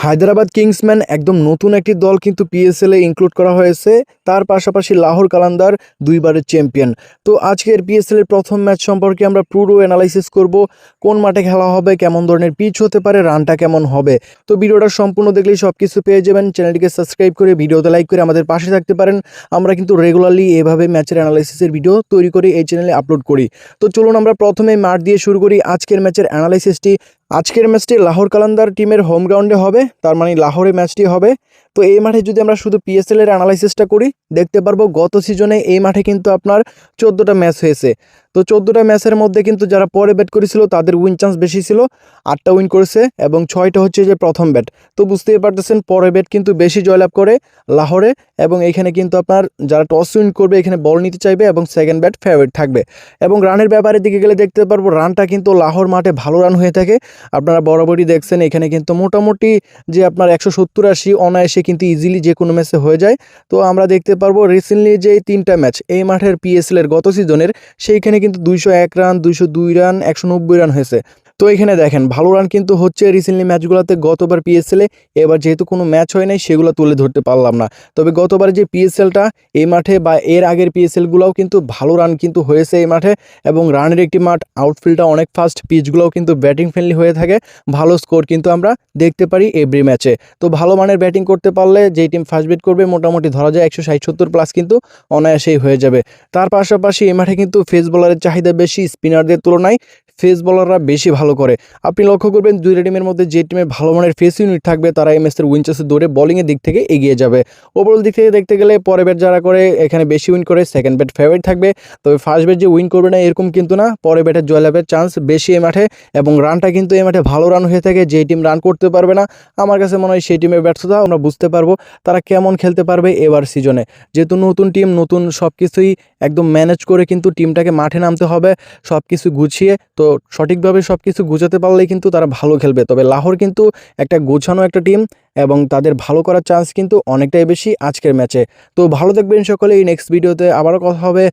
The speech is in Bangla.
হায়দ্রাবাদ কিংসম্যান একদম নতুন একটি দল কিন্তু পিএসএল এ ইনক্লুড করা হয়েছে। তার পাশাপাশি লাহোর কালান্দার দুইবারের চ্যাম্পিয়ন। তো আজকের পিএসএল এর প্রথম ম্যাচ সম্পর্কে আমরা পুরো অ্যানালাইসিস করব। কোন মাঠে খেলা হবে, কেমন ধরনের পিচ হতে পারে, রানটা কেমন হবে। তো ভিডিওটা সম্পূর্ণ দেখলেই সব কিছু পেয়ে যাবেন। চ্যানেলটিকে সাবস্ক্রাইব করে ভিডিওতে লাইক করে আমাদের পাশে থাকতে পারেন। আমরা কিন্তু রেগুলারলি এভাবে ম্যাচের অ্যানালাইসিসের ভিডিও তৈরি করে এই চ্যানেলে আপলোড করি। তো চলুন আমরা প্রথমে মাঠ দিয়ে শুরু করি আজকের ম্যাচের অ্যানালাইসিসটি। আজকের ম্যাচটি লাহোর কালান্দার টিমের হোম গ্রাউন্ডে হবে, তার মানে লাহোরে ম্যাচটি হবে। তো এই মাঠে যদি আমরা শুধু পিএসএল এর অ্যানালাইসিসটা করি, দেখতে পারবো গত সিজনে এই মাঠে কিন্তু আপনার 14টা ম্যাচ হয়েছে। তো 14টা ম্যাচের মধ্যে কিন্তু যারা পরে ব্যাট করেছিল তাদের উইন চান্স বেশি ছিল, 8টা উইন করেছে এবং 6টা হচ্ছে যে প্রথম ব্যাট। তো বুঝতেই পারতেছেন পরে ব্যাট কিন্তু বেশি জয়লাভ করে লাহোরে, এবং এখানে কিন্তু আপনার যারা টস উইন করবে এখানে বল নিতে চাইবে এবং সেকেন্ড ব্যাট ফেভারিট থাকবে। এবং রানের ব্যাপারের দিকে গেলে দেখতে পারবো রানটা কিন্তু লাহোর মাঠে ভালো রান হয়ে থাকে। আপনারা বরাবরই দেখছেন এখানে কিন্তু মোটামুটি যে আপনার 170-80 অনায়াসে কিন্তু ইজিলি যে কোনো ম্যাচে হয়ে যায়। তো আমরা দেখতে পারবো রিসেন্টলি যে 3টা ম্যাচ এই মাঠের পিএসএল এর গত সিজনের, সেইখানে কিন্তু 201 রান, 202 রান, 190 রান হয়েছে। তো এখানে দেখেন ভালো রান কিন্তু হচ্ছে রিসেন্টলি ম্যাচগুলোতে। গতবার পিএসএলে, এবার যেহেতু কোনো ম্যাচ হয় নাই সেগুলো তুলে ধরতে পারলাম না। তবে গতবার যে পিএসএলটা এই মাঠে বা এর আগের পিএসএলগুলোও কিন্তু ভালো রান কিন্তু হয়েছে এই মাঠে, এবং রানের একটি মাঠ, আউটফিল্ডটা অনেক ফাস্ট, পিচগুলোও কিন্তু ব্যাটিং ফ্রেন্ডলি হয়ে থাকে। ভালো স্কোর কিন্তু আমরা দেখতে পারি এভরি ম্যাচে। তো ভালো মানের ব্যাটিং করতে পারলে যেই টিম ফার্স্ট ব্যাট করবে মোটামুটি ধরা যায় 160-70 প্লাস কিন্তু অনায়াসেই হয়ে যাবে। তার পাশাপাশি এই মাঠে কিন্তু ফেস বোলারের চাহিদা বেশি, স্পিনারদের তুলনায় ফেস বোলাররা বেশি ভালো করে। আপনি লক্ষ্য করবেন দুইটা টিমের মধ্যে যে টিমের ভালো মানের ফেস ইউনিট থাকবে তারা এই ম্যাচের উইন চান্সে দৌড়ে বোলিংয়ের দিক থেকে এগিয়ে যাবে। ওভারঅল দিক থেকে দেখতে গেলে পরে ব্যাট যারা করে এখানে বেশি উইন করে, সেকেন্ড ব্যাট ফেভারিট থাকবে। তবে ফার্স্ট ব্যাট যে উইন করবে না এরকম কিন্তু না, পরে ব্যাটের জয়লাভের চান্স বেশি এই মাঠে। এবং রানটা কিন্তু এই মাঠে ভালো রান হয়ে থাকে। যেই টিম রান করতে পারবে না আমার কাছে মনে হয় সেই টিমের ব্যর্থতা আমরা বুঝতে পারবো তারা কেমন খেলতে পারবে এবার সিজনে। যেহেতু নতুন টিম, নতুন সব কিছুই একদম ম্যানেজ করে কিন্তু টিমটাকে মাঠে নামতে হবে সব কিছু গুছিয়ে। তো সঠিকভাবে সব কিছু গুছাতে পারলেই কিন্তু তারা ভালো খেলবে। তবে লাহোর কিন্তু একটা গোছানো একটা টিম এবং তাদের ভালো করার চান্স কিন্তু অনেকটাই বেশি আজকের ম্যাচে। তো ভালো থাকবেন সকলে, এই নেক্সট ভিডিওতে আবারও কথা হবে।